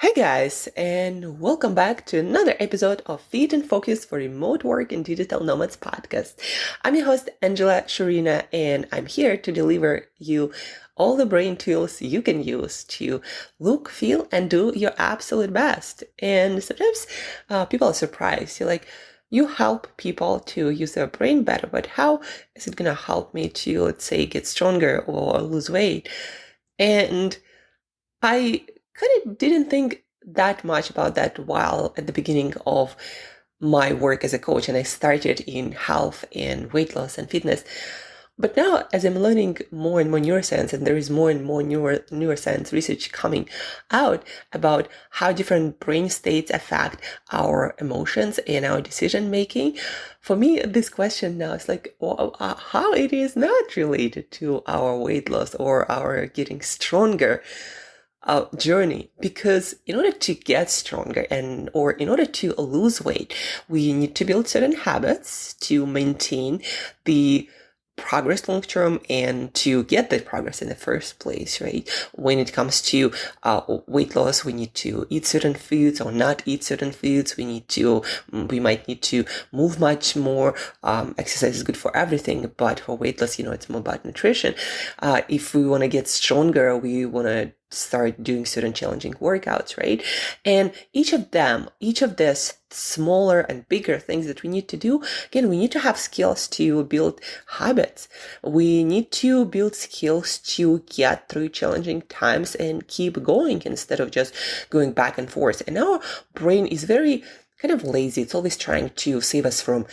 Hey guys, and welcome back to another episode of Feed and Focus for Remote Work and Digital Nomads podcast. I'm your host, Angela Shurina, and I'm here to deliver you all the brain tools you can use to look, feel, and do your absolute best. And sometimes people are surprised. You're like, you help people to use their brain better, but how is it going to help me to, let's say, get stronger or lose weight? And I kind of didn't think that much about that while at the beginning of my work as a coach, and I started in health and weight loss and fitness. But now, as I'm learning more and more neuroscience, and there is more and more neuroscience research coming out about how different brain states affect our emotions and our decision making, for me, this question now is like, well, how it is not related to our weight loss or our getting stronger journey. Because in order to get stronger or in order to lose weight, we need to build certain habits to maintain the progress long term and to get that progress in the first place, right? When it comes to weight loss, we need to eat certain foods or not eat certain foods. We might need to move much more. Exercise is good for everything, but for weight loss, it's more about nutrition. If we want to get stronger, we want to start doing certain challenging workouts, right? And each of these smaller and bigger things that we need to do, again, we need to have skills to build habits. We need to build skills to get through challenging times and keep going instead of just going back and forth. And our brain is very kind of lazy. It's always trying to save us from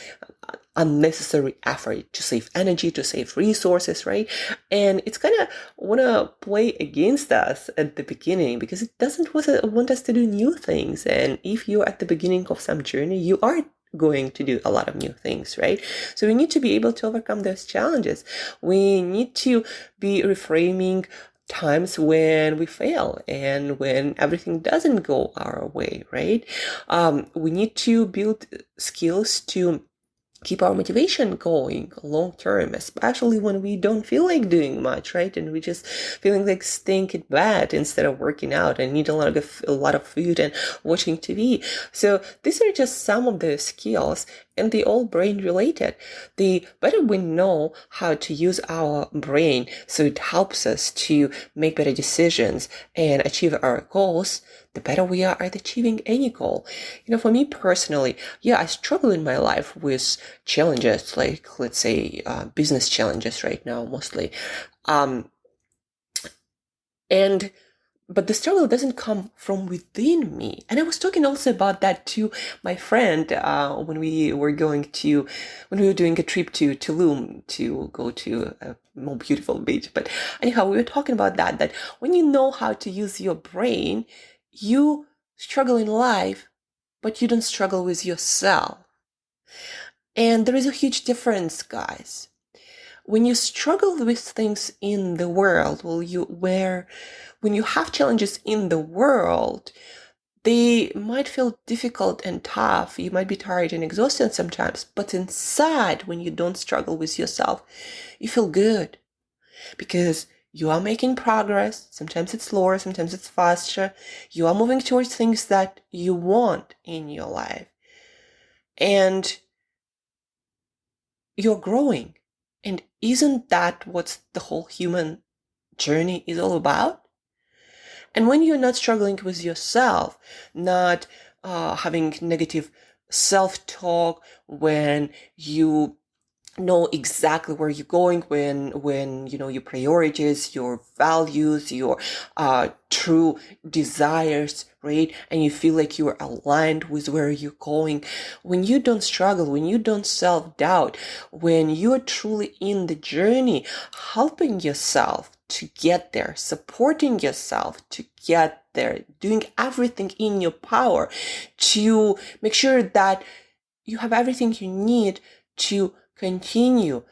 unnecessary effort, to save energy, to save resources, right? And it's kind of want to play against us at the beginning because it doesn't want us to do new things. And if you're at the beginning of some journey, you are going to do a lot of new things, right? So we need to be able to overcome those challenges. We need to be reframing times when we fail and when everything doesn't go our way, right? We need to build skills to keep our motivation going long term, especially when we don't feel like doing much, right? And we just feeling like staying in bed instead of working out and need a lot of food and watching TV. So these are just some of the skills, and they all brain related. The better we know how to use our brain so it helps us to make better decisions and achieve our goals, the better we are at achieving any goal. For me personally, I struggle in my life with challenges, like, let's say, business challenges right now, mostly. But the struggle doesn't come from within me. And I was talking also about that to my friend when we were doing a trip to Tulum to go to a more beautiful beach. But anyhow, we were talking about that when you know how to use your brain, you struggle in life, but you don't struggle with yourself. And there is a huge difference, guys. When you struggle with things in the world, when you have challenges in the world, they might feel difficult and tough. You might be tired and exhausted sometimes, but inside, when you don't struggle with yourself, you feel good because you are making progress. Sometimes it's slower, sometimes it's faster. You are moving towards things that you want in your life. And you're growing. And isn't that what the whole human journey is all about? And when you're not struggling with yourself, not having negative self-talk, when you know exactly where you're going, when your priorities, your values, your true desires, right? And you feel like you're aligned with where you're going. When you don't struggle, when you don't self-doubt, when you're truly in the journey, helping yourself to get there, supporting yourself to get there, doing everything in your power to make sure that you have everything you need to continue,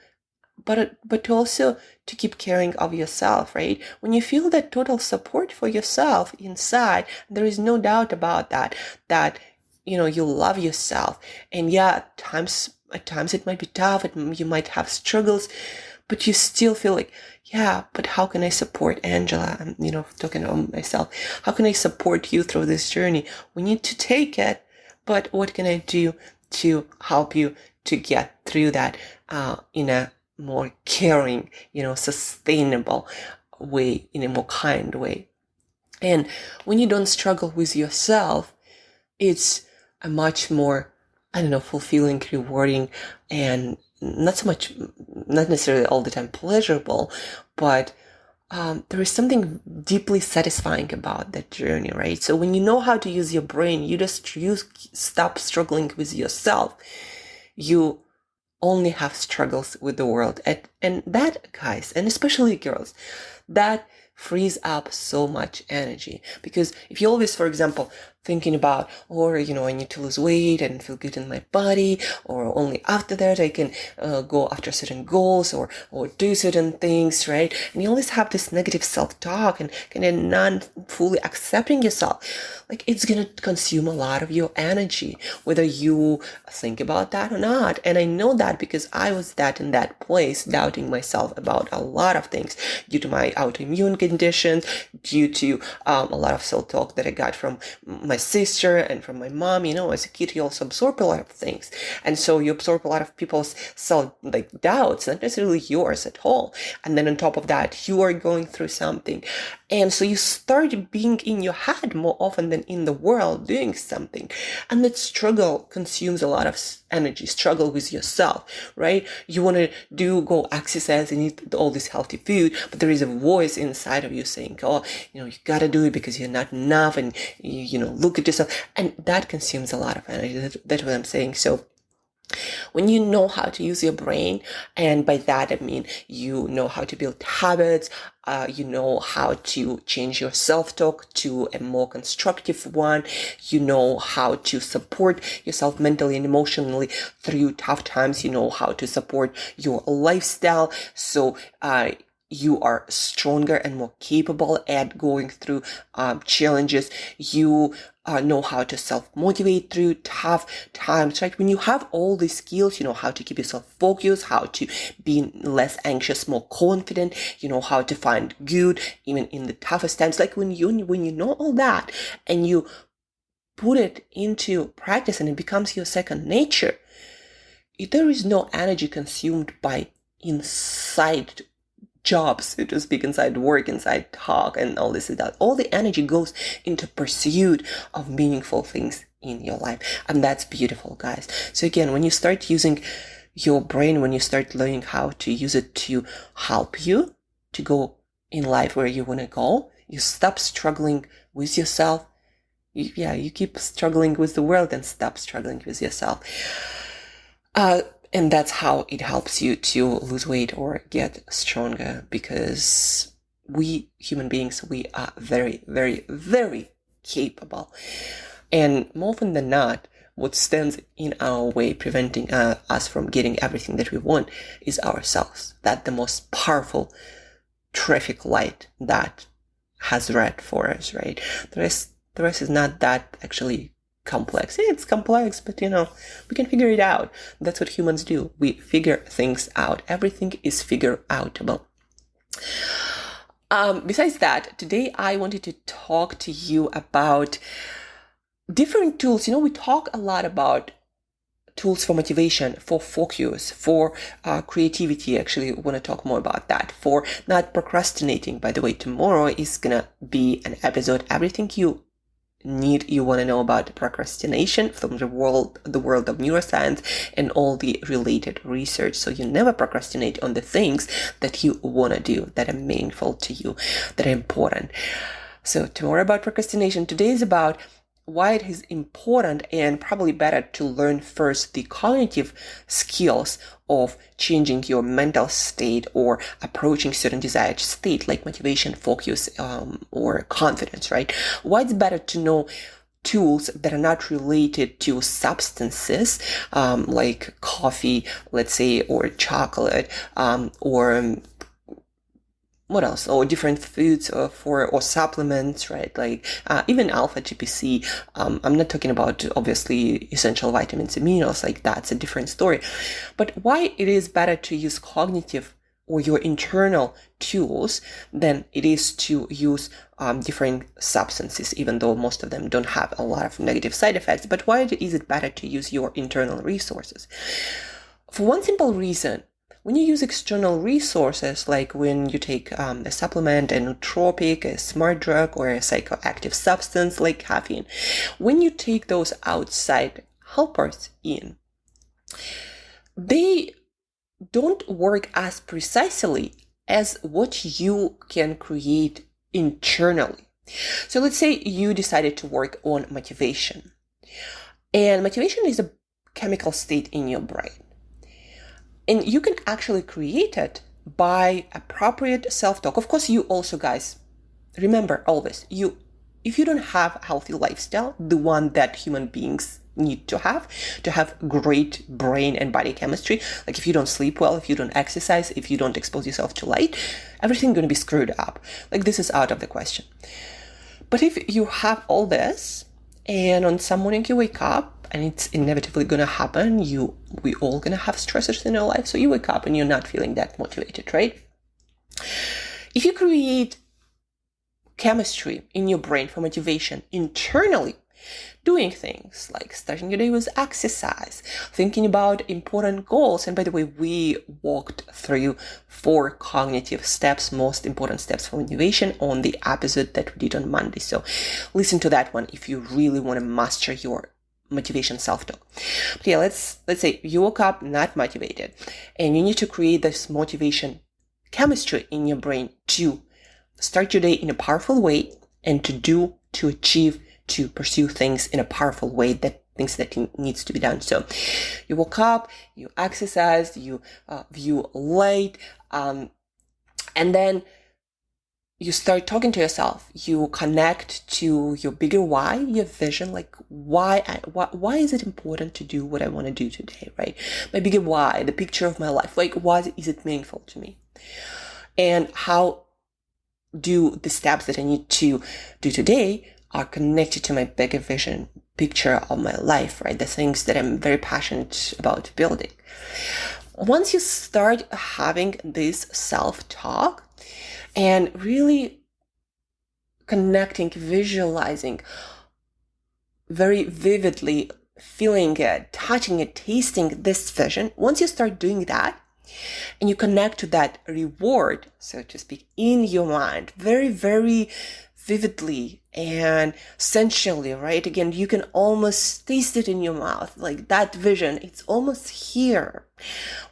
but also to keep caring of yourself, right? When you feel that total support for yourself inside, there is no doubt about that you love yourself. And at times it might be tough, you might have struggles, but you still feel like, yeah, but how can I support Angela? I'm, talking about myself. How can I support you through this journey? We need to take it, but what can I do to help you to get through that in a more caring, sustainable way, in a more kind way? And when you don't struggle with yourself, it's a much more, fulfilling, rewarding, and not necessarily all the time pleasurable, but there is something deeply satisfying about that journey, right? So when you know how to use your brain, you stop struggling with yourself. You only have struggles with the world. And that, guys, and especially girls, that frees up so much energy. Because if you always, for example, thinking about, or, I need to lose weight and feel good in my body, or only after that I can go after certain goals or do certain things, right? And you always have this negative self-talk and kind of not fully accepting yourself. Like, it's going to consume a lot of your energy, whether you think about that or not. And I know that because I was in that place, doubting myself about a lot of things due to my autoimmune conditions, due to a lot of self-talk that I got from my sister and from my mom. As a kid, you also absorb a lot of things. And so you absorb a lot of people's doubts, not necessarily yours at all. And then on top of that, you are going through something. And so you start being in your head more often than in the world doing something. And that struggle consumes a lot of energy, struggle with yourself, right? You want to go exercise and eat all this healthy food, but there is a voice inside of you saying, you gotta do it because you're not enough, and look at yourself. And that consumes a lot of energy. That's what I'm saying. So when you know how to use your brain, and by that I mean you know how to build habits, you know how to change your self-talk to a more constructive one, you know how to support yourself mentally and emotionally through tough times, you know how to support your lifestyle, so you are stronger and more capable at going through challenges. You know how to self-motivate through tough times, right? When you have all these skills, you know how to keep yourself focused, how to be less anxious, more confident, you know how to find good even in the toughest times. Like when you know all that and you put it into practice and it becomes your second nature, there is no energy consumed by inside jobs, so to speak, inside work, inside talk, and all this and that. All the energy goes into pursuit of meaningful things in your life. And that's beautiful, guys. So again, when you start using your brain, when you start learning how to use it to help you to go in life where you want to go, you stop struggling with yourself. You keep struggling with the world and stop struggling with yourself. And that's how it helps you to lose weight or get stronger, because we human beings, we are very, very, very capable. And more often than not, what stands in our way, preventing us from getting everything that we want, is ourselves. That's the most powerful traffic light that has red for us, right? The rest is not that actually complex. It's complex, but we can figure it out. That's what humans do. We figure things out. Everything is figure outable. Besides that, today I wanted to talk to you about different tools. We talk a lot about tools for motivation, for focus, for creativity. Actually, I want to talk more about that, for not procrastinating. By the way, tomorrow is gonna be an episode, everything you want to know about procrastination from the world of neuroscience and all the related research, so you never procrastinate on the things that you want to do, that are meaningful to you, that are important. So tomorrow about procrastination. Today is about why it is important and probably better to learn first the cognitive skills of changing your mental state or approaching certain desired state like motivation, focus, or confidence, right? Why it's better to know tools that are not related to substances, like coffee, let's say, or chocolate, or what else? Or different foods or supplements, right? Like even alpha GPC. I'm not talking about obviously essential vitamins and minerals. Like that's a different story. But why it is better to use cognitive or your internal tools than it is to use different substances, even though most of them don't have a lot of negative side effects. But why is it better to use your internal resources? For one simple reason. When you use external resources, like when you take a supplement, a nootropic, a smart drug, or a psychoactive substance like caffeine, when you take those outside helpers in, they don't work as precisely as what you can create internally. So let's say you decided to work on motivation. And motivation is a chemical state in your brain. And you can actually create it by appropriate self-talk. Of course, you also, guys, remember always, if you don't have a healthy lifestyle, the one that human beings need to have great brain and body chemistry, like if you don't sleep well, if you don't exercise, if you don't expose yourself to light, everything's going to be screwed up. Like, this is out of the question. But if you have all this, and on some morning you wake up, and it's inevitably going to happen, we all going to have stressors in our life, so you wake up and you're not feeling that motivated, right? If you create chemistry in your brain for motivation internally, doing things like starting your day with exercise, thinking about important goals. And by the way, we walked through 4 cognitive steps, most important steps for motivation, on the episode that we did on Monday. So listen to that one if you really want to master your motivation self-talk. But yeah, let's say you woke up not motivated, and you need to create this motivation chemistry in your brain to start your day in a powerful way and to achieve, to pursue things in a powerful way, things that needs to be done. So you woke up, you exercised, you view light, and then you start talking to yourself. You connect to your bigger why, your vision, like why is it important to do what I want to do today, right? My bigger why, the picture of my life, like why is it meaningful to me? And how do the steps that I need to do today are connected to my bigger vision, picture of my life, right? The things that I'm very passionate about building. Once you start having this self-talk and really connecting, visualizing, very vividly feeling it, touching it, tasting this vision, once you start doing that, and you connect to that reward, so to speak, in your mind, very, very vividly and sensually, right? Again, you can almost taste it in your mouth, like that vision, it's almost here.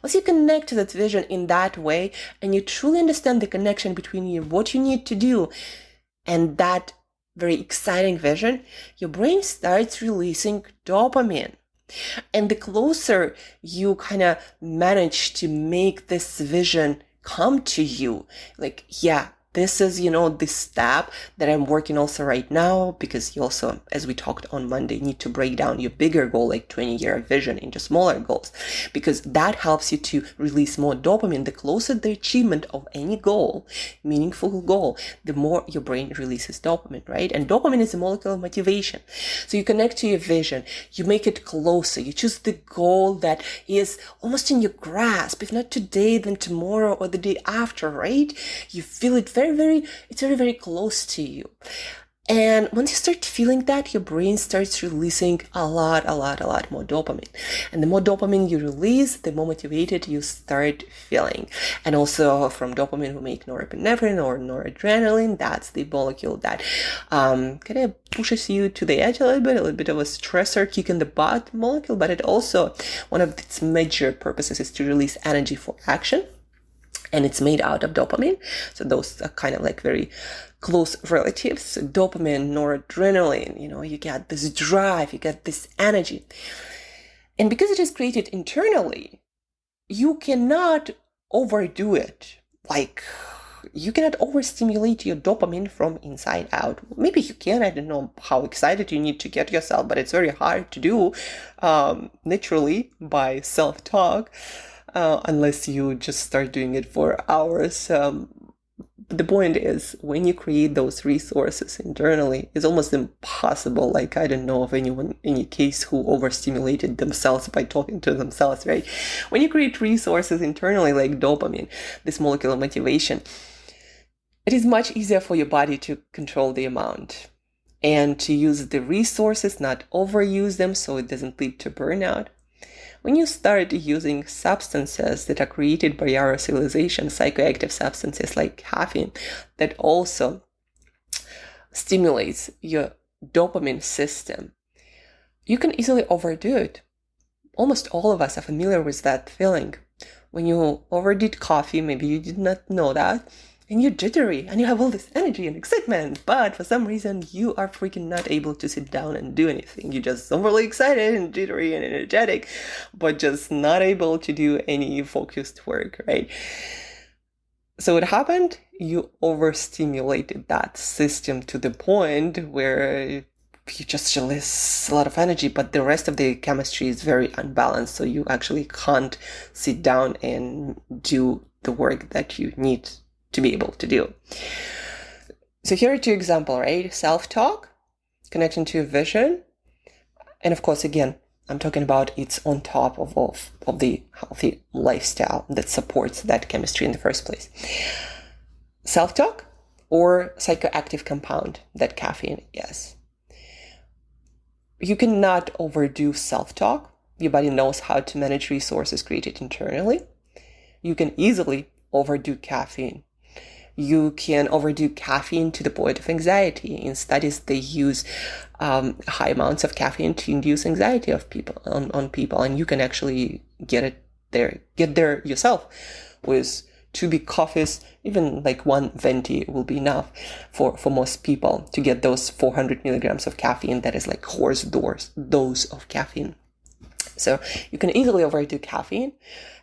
Once you connect to that vision in that way, and you truly understand the connection between what you need to do and that very exciting vision, your brain starts releasing dopamine. And the closer you kind of manage to make this vision come to you, like, yeah, this is, the step that I'm working also right now, because you also, as we talked on Monday, need to break down your bigger goal, like 20-year vision, into smaller goals, because that helps you to release more dopamine. The closer the achievement of any goal, meaningful goal, the more your brain releases dopamine, right? And dopamine is a molecule of motivation. So you connect to your vision, you make it closer, you choose the goal that is almost in your grasp, if not today, then tomorrow or the day after, right? You feel it it's very, very close to you. And once you start feeling that, your brain starts releasing a lot more dopamine. And the more dopamine you release, the more motivated you start feeling. And also from dopamine, we make norepinephrine or noradrenaline. That's the molecule that kind of pushes you to the edge a little bit of a stressor, kick in the butt molecule. But it also, one of its major purposes is to release energy for action. And it's made out of dopamine. So those are kind of like very close relatives. So dopamine, noradrenaline, you get this drive, you get this energy. And because it is created internally, you cannot overdo it. Like, you cannot overstimulate your dopamine from inside out. Maybe you can, I don't know how excited you need to get yourself, but it's very hard to do naturally by self-talk. Unless you just start doing it for hours. the point is, when you create those resources internally, it's almost impossible. Like, I don't know of anyone, any case who overstimulated themselves by talking to themselves, right? When you create resources internally, like dopamine, this molecular motivation, it is much easier for your body to control the amount and to use the resources, not overuse them so it doesn't lead to burnout. When you start using substances that are created by our civilization, psychoactive substances like caffeine, that also stimulates your dopamine system, you can easily overdo it. Almost all of us are familiar with that feeling. When you overdid coffee, maybe you did not know that, and you're jittery and you have all this energy and excitement, but for some reason you are freaking not able to sit down and do anything. You're just overly excited and jittery and energetic, but just not able to do any focused work, right? So what happened? You overstimulated that system to the point where you just release a lot of energy, but the rest of the chemistry is very unbalanced. So you actually can't sit down and do the work that you need to be able to do. So here are two examples, right? Self-talk, connecting to vision. And of course, again, I'm talking about it's on top of the healthy lifestyle that supports that chemistry in the first place. Self-talk or psychoactive compound that caffeine is. You cannot overdo self-talk. Your body knows how to manage resources created internally. You can easily overdo caffeine. You can overdo caffeine to the point of anxiety. In studies, they use high amounts of caffeine to induce anxiety of people on people, and you can actually get there yourself with 2 big coffees. Even like 1 venti will be enough for most people to get those 400 milligrams of caffeine. That is like horse dose of caffeine. So you can easily overdo caffeine,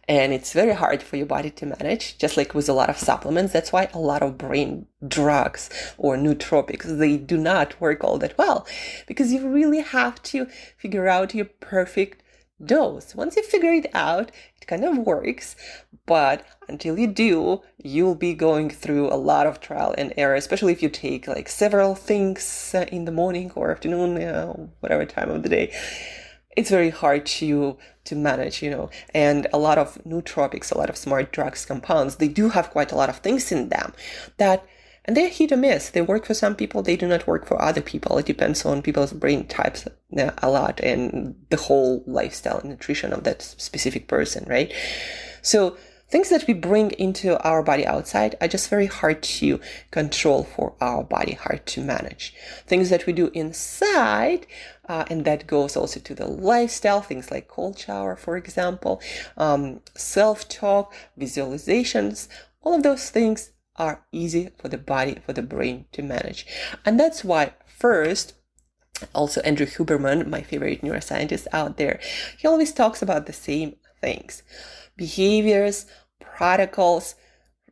and it's very hard for your body to manage, just like with a lot of supplements. That's why a lot of brain drugs or nootropics, they do not work all that well, because you really have to figure out your perfect dose. Once you figure it out, it kind of works, but until you do, you'll be going through a lot of trial and error, especially if you take like several things in the morning or afternoon, whatever time of the day. It's very hard to manage, and a lot of nootropics, a lot of smart drugs compounds, they do have quite a lot of things in them and they're hit or miss. They work for some people, they do not work for other people. It depends on people's brain types a lot and the whole lifestyle and nutrition of that specific person, right? So things that we bring into our body outside are just very hard to control for our body, hard to manage. Things that we do inside, and that goes also to the lifestyle, things like cold shower, for example, self-talk, visualizations, all of those things are easy for the body, for the brain to manage. And that's why first, also Andrew Huberman, my favorite neuroscientist out there, he always talks about the same things. Behaviors, protocols,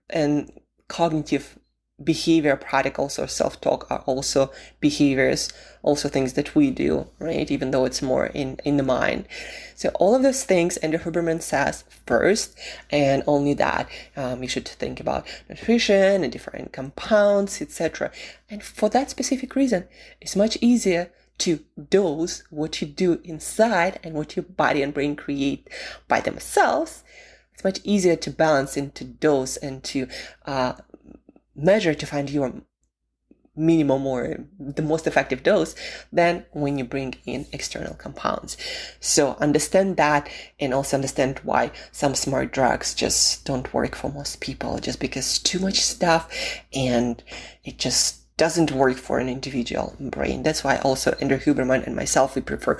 and cognitive behavior protocols or self-talk are also behaviors, also things that we do, right? Even though it's more in the mind. So all of those things, Andrew Huberman says first, and only that, you should think about nutrition and different compounds, etc. And for that specific reason, it's much easier to dose what you do inside and what your body and brain create by themselves. It's much easier to balance into dose and to measure to find your minimum or the most effective dose than when you bring in external compounds. So understand that, and also understand why some smart drugs just don't work for most people, just because too much stuff and it just doesn't work for an individual brain. That's why also Andrew Huberman and myself, we prefer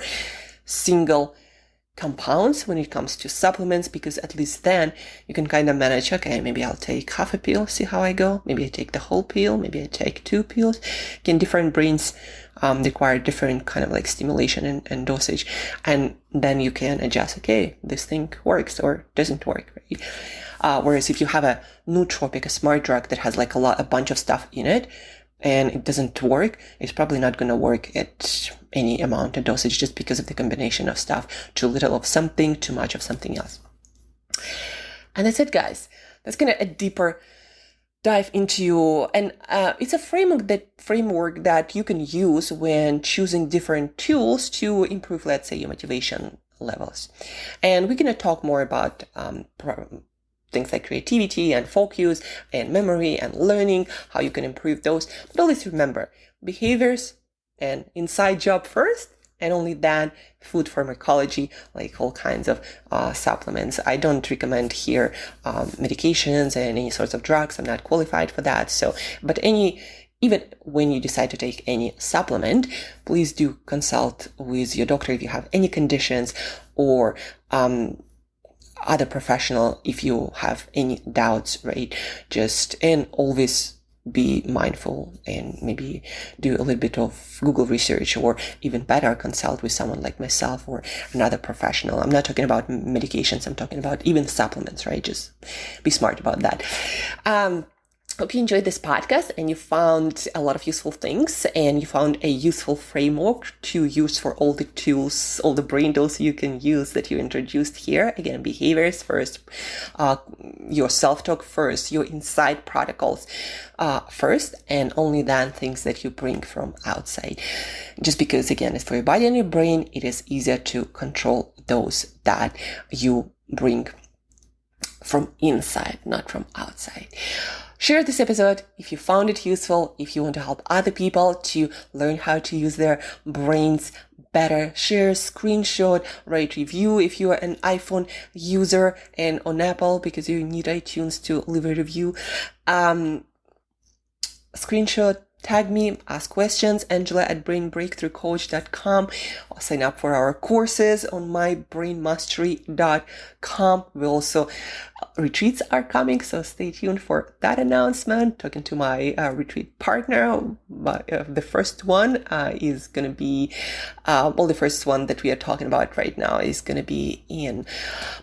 single compounds when it comes to supplements, because at least then you can kind of manage, okay, maybe I'll take half a pill, see how I go. Maybe I take the whole pill. Maybe I take 2 pills. Again, different brains require different kind of like stimulation and dosage. And then you can adjust, okay, this thing works or doesn't work, right? Whereas if you have a nootropic, a smart drug that has like a bunch of stuff in it, and it doesn't work, it's probably not going to work at any amount of dosage, just because of the combination of stuff. Too little of something, too much of something else. And that's it, guys. That's kind of a deeper dive into, and it's a framework that you can use when choosing different tools to improve, let's say, your motivation levels. And we're going to talk more about things like creativity and focus and memory and learning, how you can improve those. But always remember, behaviors and inside job first, and only then food pharmacology, like all kinds of supplements. I don't recommend here medications and any sorts of drugs. I'm not qualified for that. So, but even when you decide to take any supplement, please do consult with your doctor if you have any conditions, or other professional if you have any doubts, right? And always be mindful and maybe do a little bit of Google research, or even better, consult with someone like myself or another professional. I'm not talking about medications. I'm talking about even supplements, right? Just be smart about that. Hope you enjoyed this podcast and you found a lot of useful things, and you found a useful framework to use for all the tools, all the brain tools you can use that you introduced here. Again, behaviors first, your self-talk first, your inside protocols first, and only then things that you bring from outside. Just because, again, it's for your body and your brain, it is easier to control those that you bring from inside, not from outside. Share this episode if you found it useful, if you want to help other people to learn how to use their brains better. Share, screenshot, write review if you are an iPhone user and on Apple, because you need iTunes to leave a review. Screenshot, tag me, ask questions, Angela@brainbreakthroughcoach.com. Sign up for our courses on mybrainmastery.com. We also, retreats are coming, so stay tuned for that announcement. Talking to my retreat partner. The first one is going to be, the first one that we are talking about right now is going to be in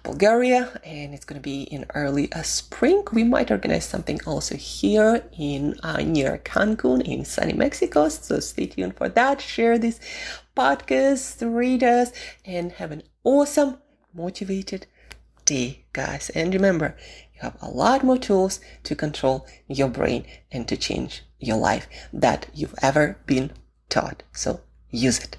Bulgaria, and it's going to be in early spring. We might organize something also here in near Cancun in sunny Mexico, so stay tuned for that. Share this podcast, read us, and have an awesome, motivated day, guys. And remember, you have a lot more tools to control your brain and to change your life that you've ever been taught. So use it.